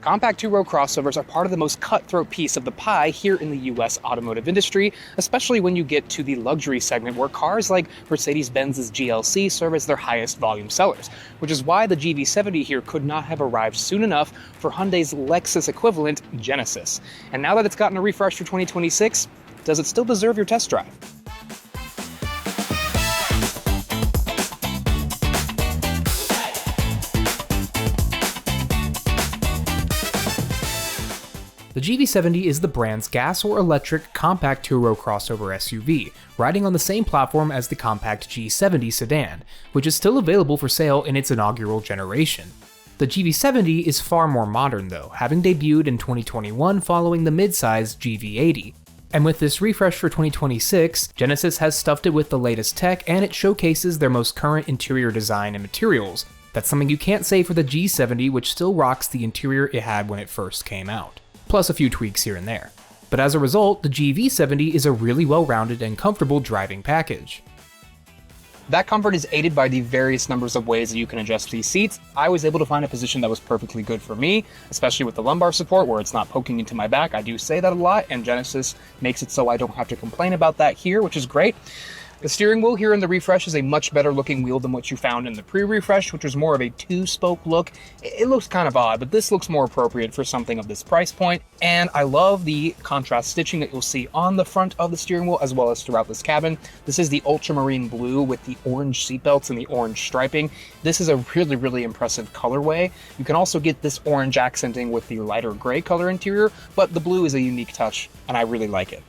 Compact two-row crossovers are part of the most cutthroat piece of the pie here in the US automotive industry, especially when you get to the luxury segment where cars like Mercedes-Benz's GLC serve as their highest volume sellers, which is why the GV70 here could not have arrived soon enough for Hyundai's Lexus equivalent, Genesis. And now that it's gotten a refresh for 2026, does it still deserve your test drive? The GV70 is the brand's gas or electric compact two-row crossover SUV, riding on the same platform as the compact G70 sedan, which is still available for sale in its inaugural generation. The GV70 is far more modern though, having debuted in 2021 following the mid-size GV80. And with this refresh for 2026, Genesis has stuffed it with the latest tech and it showcases their most current interior design and materials. That's something you can't say for the G70, which still rocks the interior it had when it first came out, plus a few tweaks here and there. But as a result, the GV70 is a really well-rounded and comfortable driving package. That comfort is aided by the various numbers of ways that you can adjust these seats. I was able to find a position that was perfectly good for me, especially with the lumbar support where it's not poking into my back. I do say that a lot, and Genesis makes it so I don't have to complain about that here, which is great. The steering wheel here in the refresh is a much better looking wheel than what you found in the pre-refresh, which was more of a two-spoke look. It looks kind of odd, but this looks more appropriate for something of this price point. And I love the contrast stitching that you'll see on the front of the steering wheel as well as throughout this cabin. This is the ultramarine blue with the orange seatbelts and the orange striping. This is a really, really impressive colorway. You can also get this orange accenting with the lighter gray color interior, but the blue is a unique touch, and I really like it.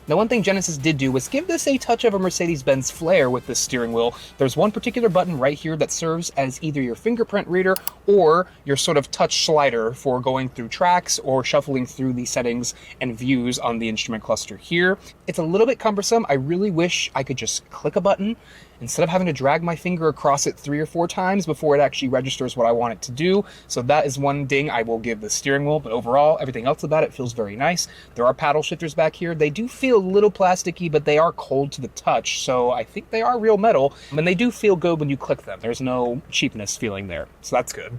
Now, one thing Genesis did do was give this a touch of a Mercedes-Benz flair with this steering wheel. There's one particular button right here that serves as either your fingerprint reader or your sort of touch slider for going through tracks or shuffling through the settings and views on the instrument cluster here. It's a little bit cumbersome. I really wish I could just click a button instead of having to drag my finger across it 3 or 4 times before it actually registers what I want it to do. So that is one ding I will give the steering wheel, but overall, everything else about it feels very nice. There are paddle shifters back here. They do feel a little plasticky, but they are cold to the touch, so I think they are real metal, and they do feel good when you click them. There's no cheapness feeling there, so that's good.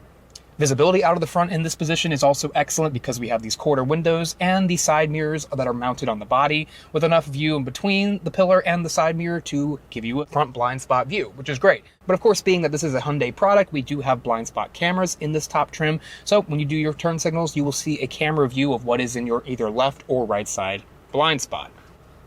Visibility out of the front in this position is also excellent because we have these quarter windows and the side mirrors that are mounted on the body with enough view in between the pillar and the side mirror to give you a front blind spot view, which is great. But of course, being that this is a Hyundai product, we do have blind spot cameras in this top trim. So when you do your turn signals, you will see a camera view of what is in your either left or right side blind spot.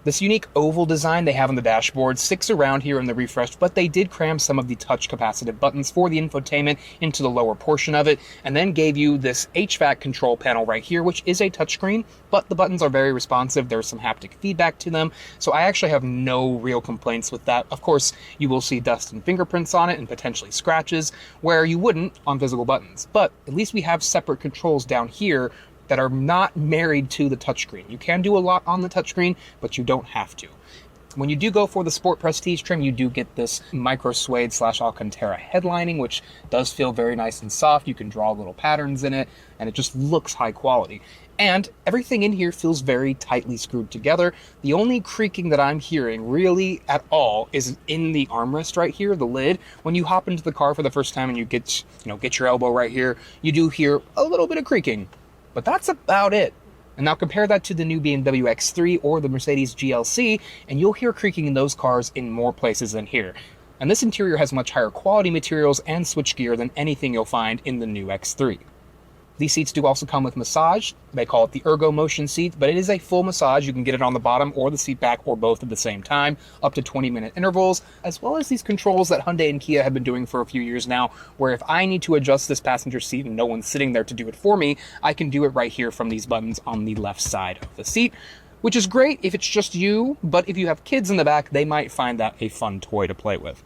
This unique oval design they have on the dashboard sticks around here in the refresh, but they did cram some of the touch capacitive buttons for the infotainment into the lower portion of it, and then gave you this HVAC control panel right here, which is a touchscreen, but the buttons are very responsive. There's some haptic feedback to them, so I actually have no real complaints with that. Of course, you will see dust and fingerprints on it and potentially scratches, where you wouldn't on physical buttons, but at least we have separate controls down here that are not married to the touchscreen. You can do a lot on the touchscreen, but you don't have to. When you do go for the Sport Prestige trim, you do get this micro suede / Alcantara headlining, which does feel very nice and soft. You can draw little patterns in it, and it just looks high quality. And everything in here feels very tightly screwed together. The only creaking that I'm hearing really at all is in the armrest right here, the lid. When you hop into the car for the first time and you get your elbow right here, you do hear a little bit of creaking. But that's about it. And now compare that to the new BMW X3 or the Mercedes GLC, and you'll hear creaking in those cars in more places than here. And this interior has much higher quality materials and switchgear than anything you'll find in the new X3. These seats do also come with massage. They call it the Ergo Motion seat, but it is a full massage. You can get it on the bottom or the seat back or both at the same time, up to 20-minute intervals, as well as these controls that Hyundai and Kia have been doing for a few years now, where if I need to adjust this passenger seat and no one's sitting there to do it for me, I can do it right here from these buttons on the left side of the seat, which is great if it's just you, but if you have kids in the back, they might find that a fun toy to play with.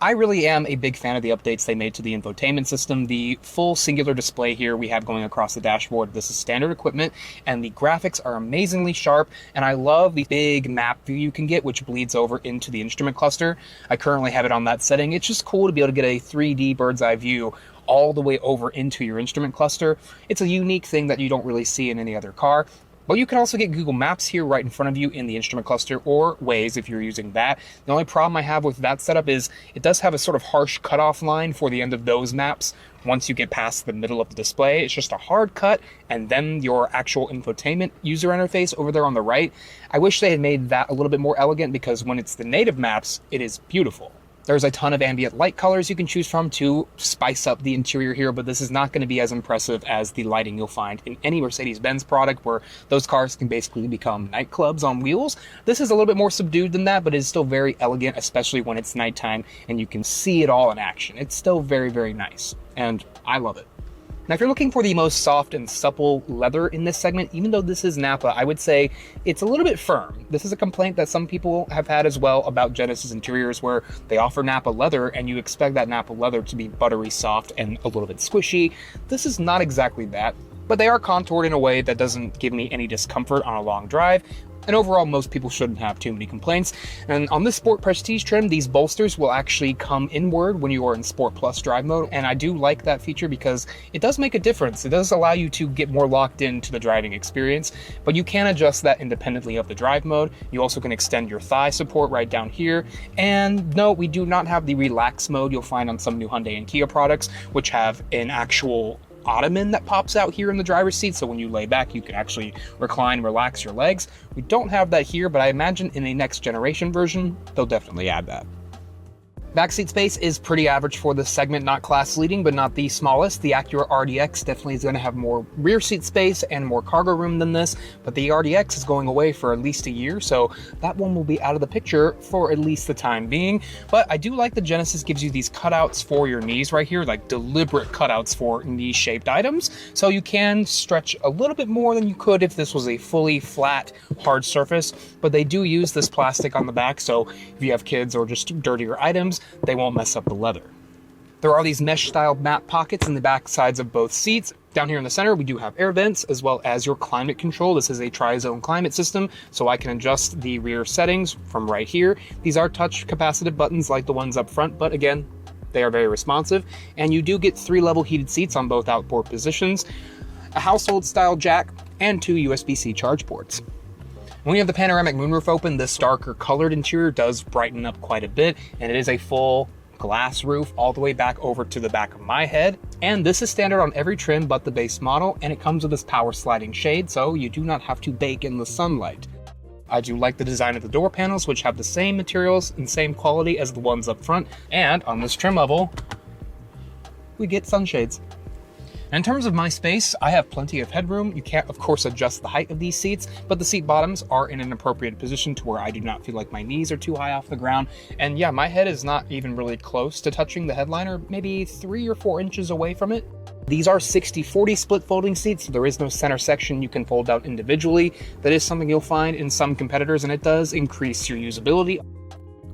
I really am a big fan of the updates they made to the infotainment system. The full singular display here we have going across the dashboard. This is standard equipment, and the graphics are amazingly sharp, and I love the big map view you can get, which bleeds over into the instrument cluster. I currently have it on that setting. It's just cool to be able to get a 3D bird's eye view all the way over into your instrument cluster. It's a unique thing that you don't really see in any other car. But you can also get Google Maps here right in front of you in the instrument cluster, or Waze if you're using that. The only problem I have with that setup is it does have a sort of harsh cutoff line for the end of those maps. Once you get past the middle of the display, it's just a hard cut, and then your actual infotainment user interface over there on the right. I wish they had made that a little bit more elegant, because when it's the native maps, it is beautiful. There's a ton of ambient light colors you can choose from to spice up the interior here, but this is not going to be as impressive as the lighting you'll find in any Mercedes-Benz product, where those cars can basically become nightclubs on wheels. This is a little bit more subdued than that, but it is still very elegant, especially when it's nighttime and you can see it all in action. It's still very, very nice, and I love it. Now, if you're looking for the most soft and supple leather in this segment, even though this is Napa, I would say it's a little bit firm. This is a complaint that some people have had as well about Genesis interiors, where they offer Napa leather and you expect that Napa leather to be buttery soft and a little bit squishy. This is not exactly that, but they are contoured in a way that doesn't give me any discomfort on a long drive. And overall, most people shouldn't have too many complaints. And on this Sport Prestige trim, these bolsters will actually come inward when you are in Sport Plus drive mode. And I do like that feature because it does make a difference. It does allow you to get more locked into the driving experience, but you can adjust that independently of the drive mode. You also can extend your thigh support right down here. And no, we do not have the relax mode you'll find on some new Hyundai and Kia products, which have an actual ottoman that pops out here in the driver's seat, so when you lay back you can actually recline and relax your legs. We don't have that here, but I imagine in a next generation version they'll definitely add that. Backseat space is pretty average for this segment, not class leading, but not the smallest. The Acura RDX definitely is going to have more rear seat space and more cargo room than this, but the RDX is going away for at least a year, so that one will be out of the picture for at least the time being. But I do like the Genesis gives you these cutouts for your knees right here, like deliberate cutouts for knee-shaped items, so you can stretch a little bit more than you could if this was a fully flat, hard surface. But they do use this plastic on the back, so if you have kids or just dirtier items, they won't mess up the leather. There are these mesh-style mat pockets in the back sides of both seats. Down here in the center, we do have air vents, as well as your climate control. This is a tri-zone climate system, so I can adjust the rear settings from right here. These are touch capacitive buttons like the ones up front, but again, they are very responsive. And you do get 3-level heated seats on both outboard positions, a household-style jack, and 2 USB-C charge ports. When you have the panoramic moonroof open, this darker colored interior does brighten up quite a bit, and it is a full glass roof all the way back over to the back of my head. And this is standard on every trim but the base model, and it comes with this power sliding shade, so you do not have to bake in the sunlight. I do like the design of the door panels, which have the same materials and same quality as the ones up front, and on this trim level, we get sunshades. In terms of my space, I have plenty of headroom. You can't, of course, adjust the height of these seats, but the seat bottoms are in an appropriate position to where I do not feel like my knees are too high off the ground. And yeah, my head is not even really close to touching the headliner, maybe 3 or 4 inches away from it. These are 60-40 split folding seats, so there is no center section you can fold out individually. That is something you'll find in some competitors, and it does increase your usability.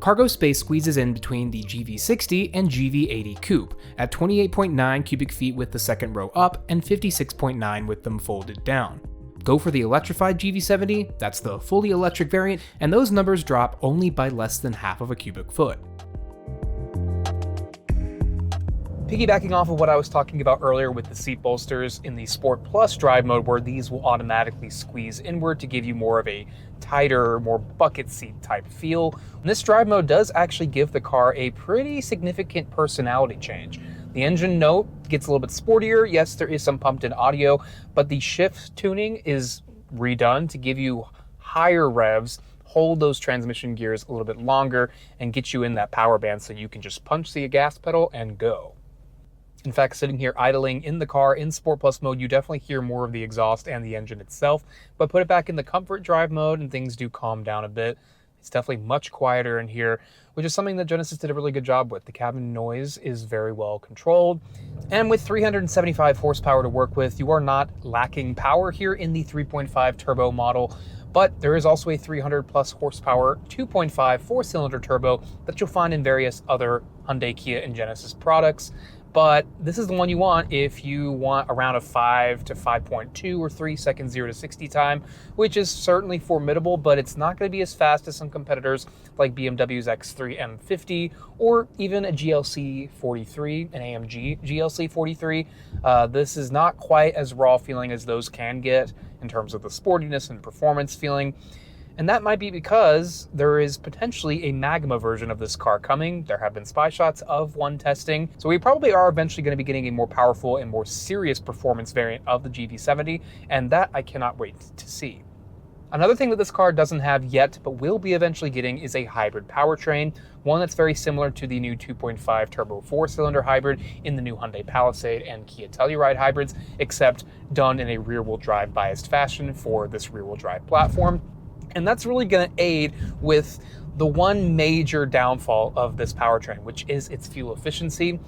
Cargo space squeezes in between the GV60 and GV80 coupe at 28.9 cubic feet with the second row up and 56.9 with them folded down. Go for the electrified GV70, that's the fully electric variant, and those numbers drop only by less than half of a cubic foot. Piggybacking off of what I was talking about earlier with the seat bolsters in the Sport Plus drive mode, where these will automatically squeeze inward to give you more of a tighter, more bucket seat type feel. And this drive mode does actually give the car a pretty significant personality change. The engine note gets a little bit sportier. Yes, there is some pumped in audio, but the shift tuning is redone to give you higher revs, hold those transmission gears a little bit longer, and get you in that power band so you can just punch the gas pedal and go. In fact, sitting here idling in the car in Sport Plus mode, you definitely hear more of the exhaust and the engine itself, but put it back in the comfort drive mode and things do calm down a bit. It's definitely much quieter in here, which is something that Genesis did a really good job with. The cabin noise is very well controlled, and with 375 horsepower to work with, you are not lacking power here in the 3.5 turbo model, but there is also a 300 plus horsepower 2.5 4-cylinder turbo that you'll find in various other Hyundai, Kia, and Genesis products. But this is the one you want if you want around a 5 to 5.2 or 3 second 0 to 60 time, which is certainly formidable, but it's not going to be as fast as some competitors like BMW's X3 M50 or even a GLC 43, an AMG GLC 43. This is not quite as raw feeling as those can get. in terms of the sportiness and performance feeling. And that might be because there is potentially a Magma version of this car coming. There have been spy shots of one testing. So we probably are eventually going to be getting a more powerful and more serious performance variant of the GV70, and that I cannot wait to see. Another thing that this car doesn't have yet, but will be eventually getting, is a hybrid powertrain, one that's very similar to the new 2.5 turbo 4-cylinder hybrid in the new Hyundai Palisade and Kia Telluride hybrids, except done in a rear-wheel drive biased fashion for this rear-wheel drive platform. And that's really going to aid with the one major downfall of this powertrain, which is its fuel efficiency.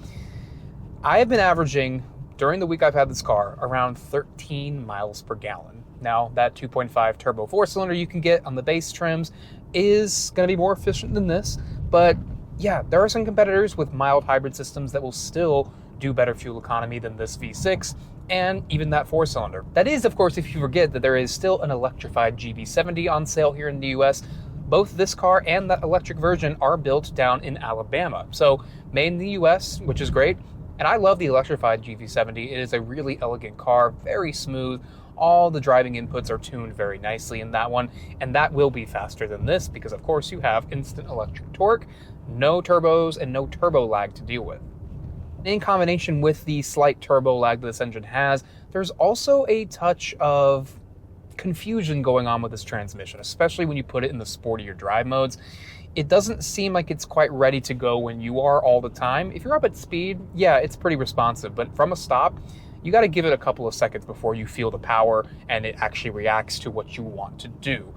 I have been averaging, during the week I've had this car, around 13 miles per gallon. Now, that 2.5 turbo 4-cylinder you can get on the base trims is going to be more efficient than this. But yeah, there are some competitors with mild hybrid systems that will still do better fuel economy than this V6 and even that 4-cylinder. That is, of course, if you forget that there is still an electrified GV70 on sale here in the US. Both this car and that electric version are built down in Alabama. So made in the US, which is great. And I love the electrified GV70. It is a really elegant car, very smooth. All the driving inputs are tuned very nicely in that one, and that will be faster than this because, of course, you have instant electric torque, no turbos, and no turbo lag to deal with. In combination with the slight turbo lag that this engine has, there's also a touch of confusion going on with this transmission, especially when you put it in the sportier drive modes. It doesn't seem like it's quite ready to go when you are all the time. If you're up at speed, yeah, it's pretty responsive, but from a stop, you got to give it a couple of seconds before you feel the power and it actually reacts to what you want to do.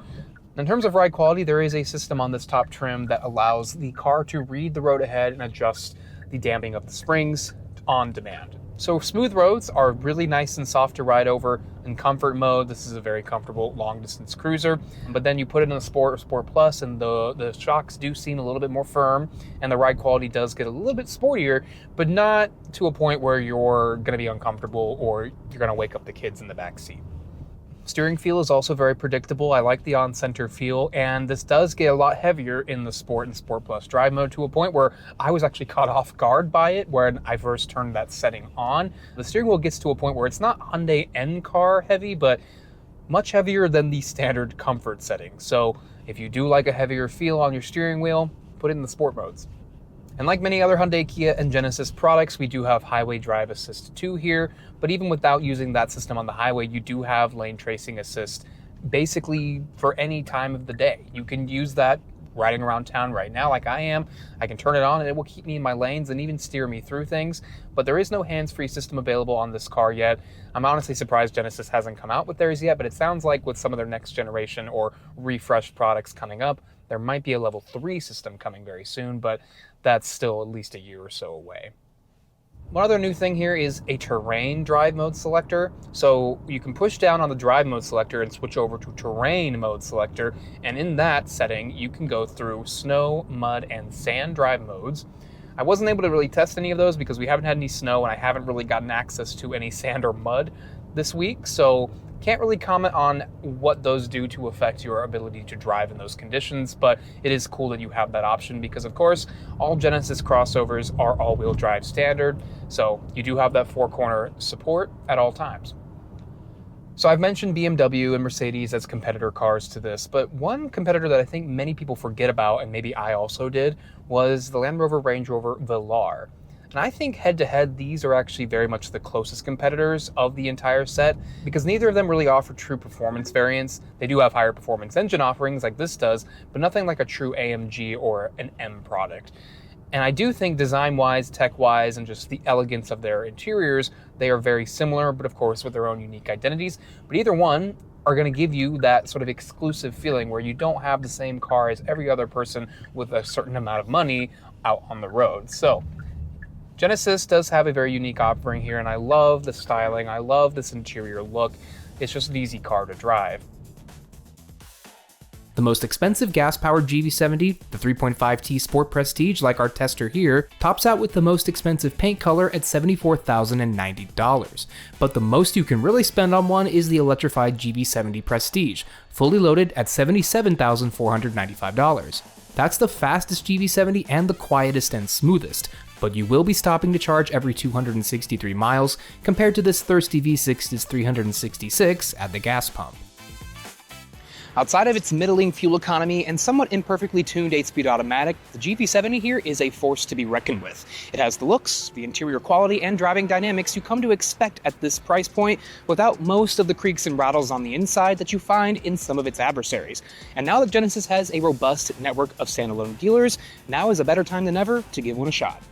In terms of ride quality, there is a system on this top trim that allows the car to read the road ahead and adjust the damping of the springs on demand. So smooth roads are really nice and soft to ride over. In comfort mode, this is a very comfortable long distance cruiser, but then you put it in a Sport or Sport Plus and the shocks do seem a little bit more firm and the ride quality does get a little bit sportier, but not to a point where you're gonna be uncomfortable or you're gonna wake up the kids in the back seat. Steering feel is also very predictable. I like the on-center feel, and this does get a lot heavier in the Sport and Sport Plus drive mode to a point where I was actually caught off guard by it when I first turned that setting on. The steering wheel gets to a point where it's not Hyundai N-Car heavy, but much heavier than the standard comfort setting. So if you do like a heavier feel on your steering wheel, put it in the sport modes. And like many other Hyundai, Kia, and Genesis products, we do have Highway Drive Assist 2 here, but even without using that system on the highway, you do have lane tracing assist basically for any time of the day. You can use that riding around town right now like I am. I can turn it on and it will keep me in my lanes and even steer me through things, but there is no hands-free system available on this car yet. I'm honestly surprised Genesis hasn't come out with theirs yet, but it sounds like with some of their next generation or refreshed products coming up, there might be a level 3 system coming very soon, but that's still at least a year or so away. One other new thing here is a terrain drive mode selector. So you can push down on the drive mode selector and switch over to terrain mode selector. And in that setting, you can go through snow, mud, and sand drive modes. I wasn't able to really test any of those because we haven't had any snow and I haven't really gotten access to any sand or mud this week. So can't really comment on what those do to affect your ability to drive in those conditions, but it is cool that you have that option because, of course, all Genesis crossovers are all-wheel drive standard, so you do have that four-corner support at all times. So I've mentioned BMW and Mercedes as competitor cars to this, but one competitor that I think many people forget about, and maybe I also did, was the Land Rover Range Rover Velar. And I think head-to-head, these are actually very much the closest competitors of the entire set because neither of them really offer true performance variants. They do have higher performance engine offerings like this does, but nothing like a true AMG or an M product. And I do think design-wise, tech-wise, and just the elegance of their interiors, they are very similar, but of course with their own unique identities. But either one are going to give you that sort of exclusive feeling where you don't have the same car as every other person with a certain amount of money out on the road. So Genesis does have a very unique offering here, and I love the styling. I love this interior look. It's just an easy car to drive. The most expensive gas-powered GV70, the 3.5T Sport Prestige like our tester here, tops out with the most expensive paint color at $74,090. But the most you can really spend on one is the electrified GV70 Prestige, fully loaded at $77,495. That's the fastest GV70 and the quietest and smoothest. but you will be stopping to charge every 263 miles compared to this thirsty V6's 366 at the gas pump. Outside of its middling fuel economy and somewhat imperfectly tuned 8-speed automatic, the GV70 here is a force to be reckoned with. It has the looks, the interior quality, and driving dynamics you come to expect at this price point without most of the creaks and rattles on the inside that you find in some of its adversaries. And now that Genesis has a robust network of standalone dealers, now is a better time than ever to give one a shot.